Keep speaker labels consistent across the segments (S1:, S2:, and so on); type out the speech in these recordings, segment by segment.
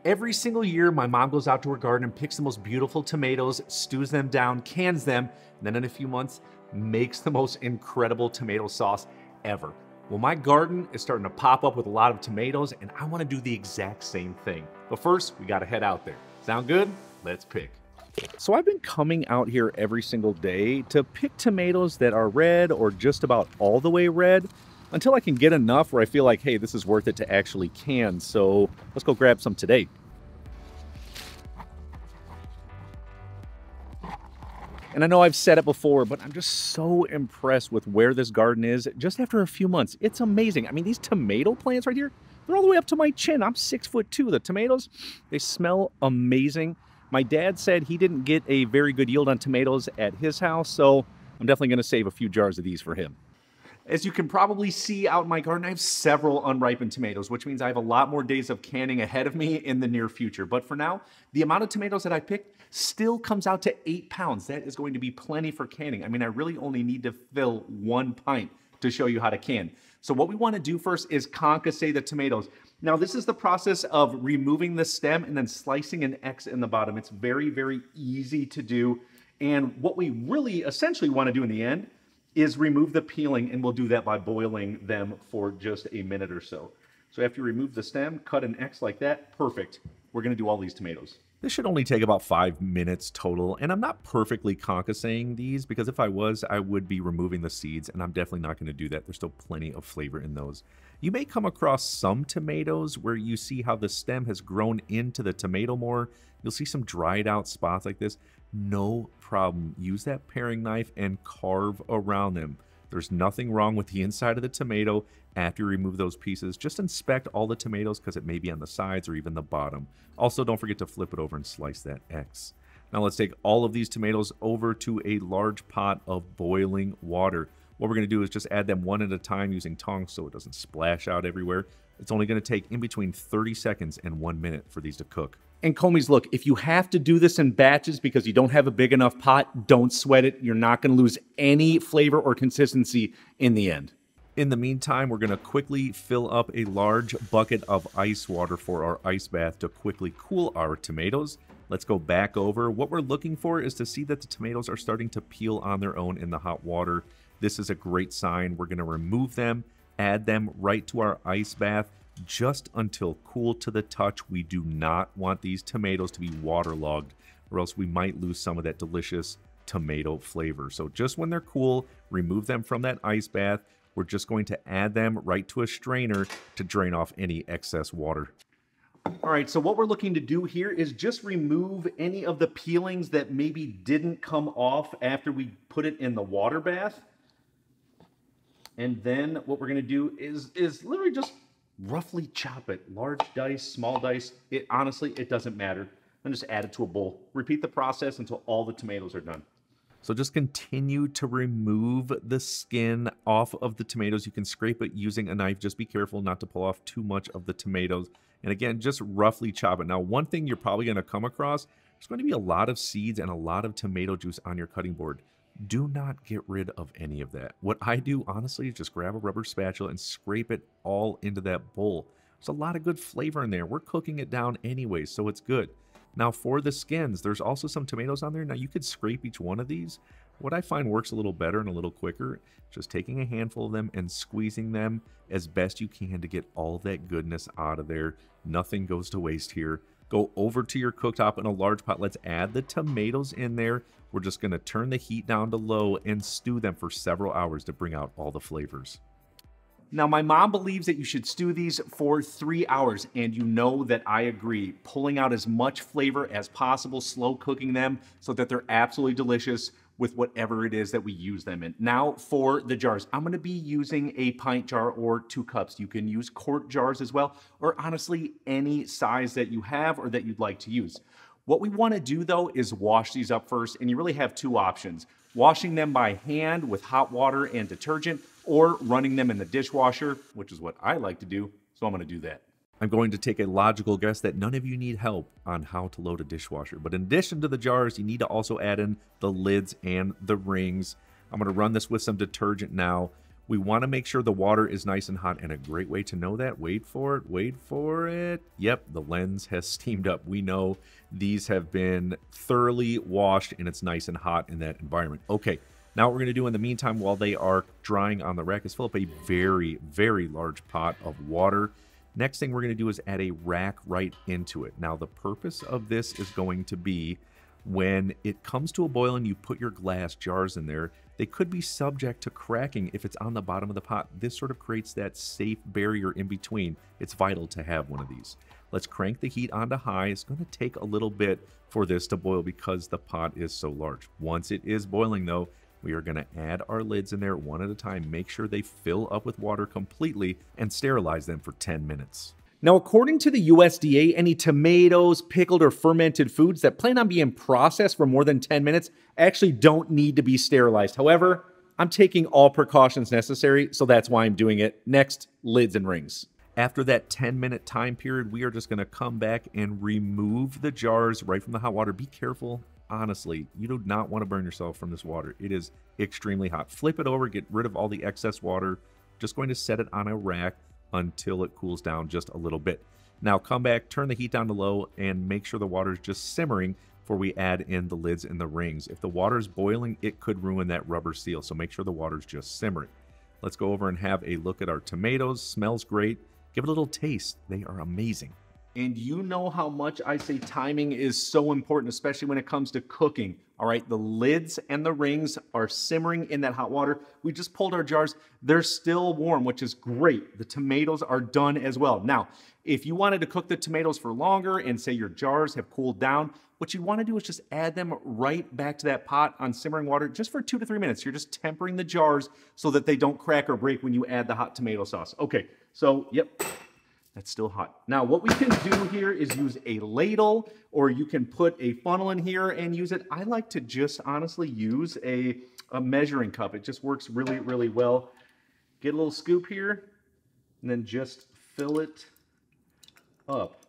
S1: Every single year, my mom goes out to her garden and picks the most beautiful tomatoes, stews them down, cans them, and then in a few months, makes the most incredible tomato sauce ever. Well, my garden is starting to pop up with a lot of tomatoes, and I want to do the exact same thing. But first, we got to head out there. Sound good? Let's pick. So I've been coming out here every single day to pick tomatoes that are red or just about all the way red until I can get enough where I feel like, hey, this is worth it to actually can. So let's go grab some today. And I know I've said it before, but I'm just so impressed with where this garden is just after a few months. It's amazing. I mean, these tomato plants right here, they're all the way up to my chin. I'm 6'2". The tomatoes, they smell amazing. My dad said he didn't get a very good yield on tomatoes at his house, so I'm definitely going to save a few jars of these for him. As you can probably see out in my garden, I have several unripened tomatoes, which means I have a lot more days of canning ahead of me in the near future. But for now, the amount of tomatoes that I picked still comes out to 8 pounds. That is going to be plenty for canning. I mean, I really only need to fill 1 pint to show you how to can. So what we want to do first is concassate the tomatoes. Now, this is the process of removing the stem and then slicing an X in the bottom. It's very, very easy to do. And what we really essentially want to do in the end is remove the peeling, and we'll do that by boiling them for just a minute or so. So after you remove the stem, cut an X like that, perfect. We're gonna do all these tomatoes. This should only take about 5 minutes total, and I'm not perfectly concassating these because if I was, I would be removing the seeds, and I'm definitely not gonna do that. There's still plenty of flavor in those. You may come across some tomatoes where you see how the stem has grown into the tomato more. You'll see some dried out spots like this. No problem. Use that paring knife and carve around them. There's nothing wrong with the inside of the tomato after you remove those pieces. Just inspect all the tomatoes because it may be on the sides or even the bottom. Also, don't forget to flip it over and slice that X. Now let's take all of these tomatoes over to a large pot of boiling water. What we're going to do is just add them one at a time using tongs so it doesn't splash out everywhere. It's only going to take in between 30 seconds and 1 minute for these to cook. And Comies, look, if you have to do this in batches because you don't have a big enough pot, don't sweat it. You're not going to lose any flavor or consistency in the end. In the meantime, we're going to quickly fill up a large bucket of ice water for our ice bath to quickly cool our tomatoes. Let's go back over. What we're looking for is to see that the tomatoes are starting to peel on their own in the hot water. This is a great sign. We're going to remove them, add them right to our ice bath, just until cool to the touch. We do not want these tomatoes to be waterlogged or else we might lose some of that delicious tomato flavor. So just when they're cool, remove them from that ice bath. We're just going to add them right to a strainer to drain off any excess water. All right, so what we're looking to do here is just remove any of the peelings that maybe didn't come off after we put it in the water bath. And then what we're going to do is literally just roughly chop it. Large dice, small dice, honestly, it doesn't matter. And just add it to a bowl. Repeat the process until all the tomatoes are done. So just continue to remove the skin off of the tomatoes. You can scrape it using a knife. Just be careful not to pull off too much of the tomatoes. And again, just roughly chop it. Now, one thing you're probably going to come across, there's going to be a lot of seeds and a lot of tomato juice on your cutting board. Do not get rid of any of that. What I do, honestly, is just grab a rubber spatula and scrape it all into that bowl. There's a lot of good flavor in there. We're cooking it down anyway, so it's good. Now for the skins, there's also some tomatoes on there. Now you could scrape each one of these. What I find works a little better and a little quicker, just taking a handful of them and squeezing them as best you can to get all that goodness out of there. Nothing goes to waste here. Go over to your cooktop in a large pot. Let's add the tomatoes in there. We're just going to turn the heat down to low and stew them for several hours to bring out all the flavors. Now, my mom believes that you should stew these for 3 hours, and you know that I agree. Pulling out as much flavor as possible, slow cooking them so that they're absolutely delicious with whatever it is that we use them in. Now for the jars, I'm going to be using a pint jar or 2 cups. You can use quart jars as well, or honestly any size that you have or that you'd like to use. What we want to do though is wash these up first, and you really have 2 options. Washing them by hand with hot water and detergent, or running them in the dishwasher, which is what I like to do, so I'm going to do that. I'm going to take a logical guess that none of you need help on how to load a dishwasher. But in addition to the jars, you need to also add in the lids and the rings. I'm going to run this with some detergent now. We want to make sure the water is nice and hot, and a great way to know that, wait for it, wait for it. Yep, the lens has steamed up. We know these have been thoroughly washed, and it's nice and hot in that environment. Okay, now what we're going to do in the meantime while they are drying on the rack is fill up a very, very large pot of water. Next thing we're going to do is add a rack right into it. Now, the purpose of this is going to be when it comes to a boil and you put your glass jars in there, they could be subject to cracking if it's on the bottom of the pot. This sort of creates that safe barrier in between. It's vital to have one of these. Let's crank the heat onto high. It's going to take a little bit for this to boil because the pot is so large. Once it is boiling though, we are going to add our lids in there one at a time. Make sure they fill up with water completely and sterilize them for 10 minutes. Now, according to the USDA, any tomatoes, pickled, or fermented foods that plan on being processed for more than 10 minutes actually don't need to be sterilized. However, I'm taking all precautions necessary, so that's why I'm doing it. Next, lids and rings. After that 10-minute time period, we are just going to come back and remove the jars right from the hot water. Be careful. Honestly, you do not want to burn yourself from this water. It is extremely hot. Flip it over, get rid of all the excess water. Just going to set it on a rack until it cools down just a little bit. Now come back, turn the heat down to low, and make sure the water is just simmering before we add in the lids and the rings. If the water is boiling, it could ruin that rubber seal, so make sure the water is just simmering. Let's go over and have a look at our tomatoes. Smells great. Give it a little taste. They are amazing. And you know how much I say timing is so important, especially when it comes to cooking. All right, the lids and the rings are simmering in that hot water. We just pulled our jars. They're still warm, which is great. The tomatoes are done as well. Now, if you wanted to cook the tomatoes for longer and say your jars have cooled down, what you want to do is just add them right back to that pot on simmering water just for 2 to 3 minutes. You're just tempering the jars so that they don't crack or break when you add the hot tomato sauce. Okay, so, yep. That's still hot. Now, what we can do here is use a ladle, or you can put a funnel in here and use it. I like to just honestly use a measuring cup. It just works really, really well. Get a little scoop here, and then just fill it up.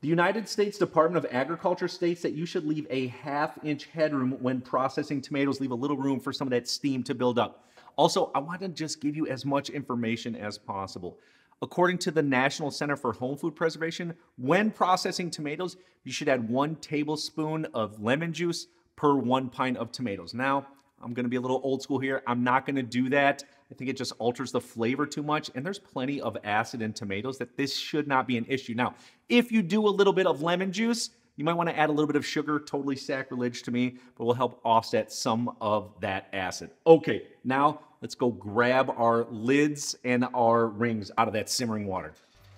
S1: The United States Department of Agriculture states that you should leave a ½ inch headroom when processing tomatoes. Leave a little room for some of that steam to build up. Also, I want to just give you as much information as possible. According to the National Center for Home Food Preservation, when processing tomatoes, you should add 1 tablespoon of lemon juice per 1 pint of tomatoes. Now, I'm going to be a little old school here. I'm not going to do that. I think it just alters the flavor too much, and there's plenty of acid in tomatoes that this should not be an issue. Now, if you do a little bit of lemon juice, you might want to add a little bit of sugar, totally sacrilege to me, but will help offset some of that acid. Okay, now let's go grab our lids and our rings out of that simmering water.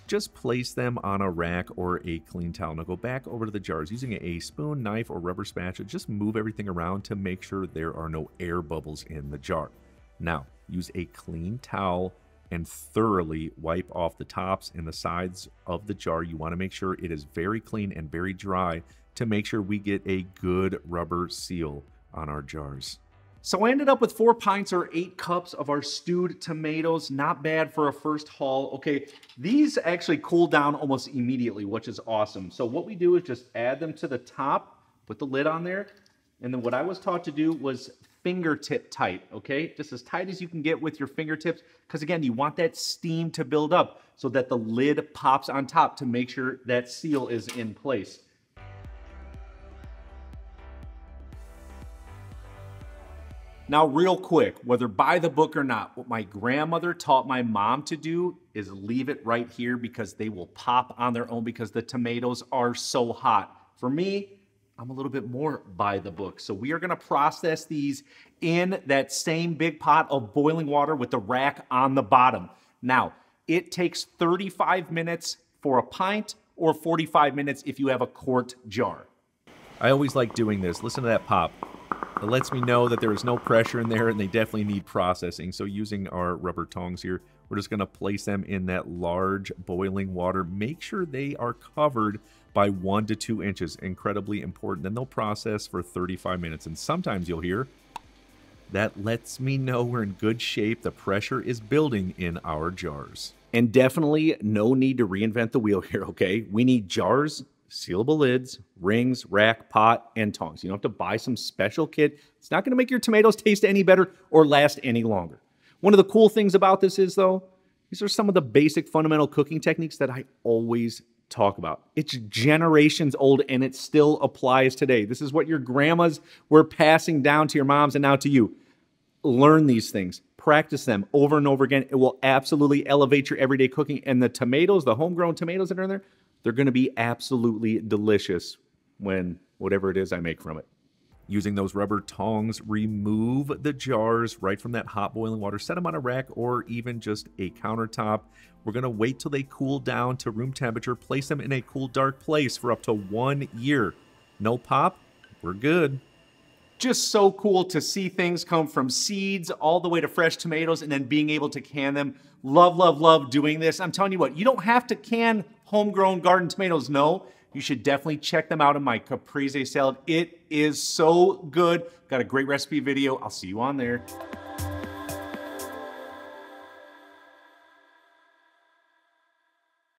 S1: Just place them on a rack or a clean towel. Now go back over to the jars using a spoon, knife, or rubber spatula. Just move everything around to make sure there are no air bubbles in the jar. Now, use a clean towel and thoroughly wipe off the tops and the sides of the jar. You want to make sure it is very clean and very dry to make sure we get a good rubber seal on our jars. So I ended up with 4 pints or 8 cups of our stewed tomatoes. Not bad for a first haul. Okay, these actually cool down almost immediately, which is awesome. So what we do is just add them to the top, put the lid on there, and then what I was taught to do was fingertip tight, okay? Just as tight as you can get with your fingertips, because again, you want that steam to build up so that the lid pops on top to make sure that seal is in place. Now, real quick, whether by the book or not, what my grandmother taught my mom to do is leave it right here because they will pop on their own because the tomatoes are so hot. For me, I'm a little bit more by the book. So we are going to process these in that same big pot of boiling water with the rack on the bottom. Now, it takes 35 minutes for a pint or 45 minutes if you have a quart jar. I always like doing this. Listen to that pop. It lets me know that there is no pressure in there and they definitely need processing. So using our rubber tongs here, we're just going to place them in that large boiling water. Make sure they are covered by 1 to 2 inches. Incredibly important. Then they'll process for 35 minutes. And sometimes you'll hear, that lets me know we're in good shape. The pressure is building in our jars. And definitely no need to reinvent the wheel here, okay? We need jars, sealable lids, rings, rack, pot, and tongs. You don't have to buy some special kit. It's not going to make your tomatoes taste any better or last any longer. One of the cool things about this is, though, these are some of the basic fundamental cooking techniques that I always talk about. It's generations old and it still applies today. This is what your grandmas were passing down to your moms and now to you. Learn these things. Practice them over and over again. It will absolutely elevate your everyday cooking. And the tomatoes, the homegrown tomatoes that are in there, they're going to be absolutely delicious when whatever it is I make from it. Using those rubber tongs, remove the jars right from that hot boiling water. Set them on a rack or even just a countertop. We're going to wait till they cool down to room temperature. Place them in a cool, dark place for up to 1 year. No pop, we're good. Just so cool to see things come from seeds all the way to fresh tomatoes and then being able to can them. Love, love, love doing this. I'm telling you what, you don't have to can homegrown garden tomatoes, no. You should definitely check them out in my caprese salad. It is so good. Got a great recipe video. I'll see you on there.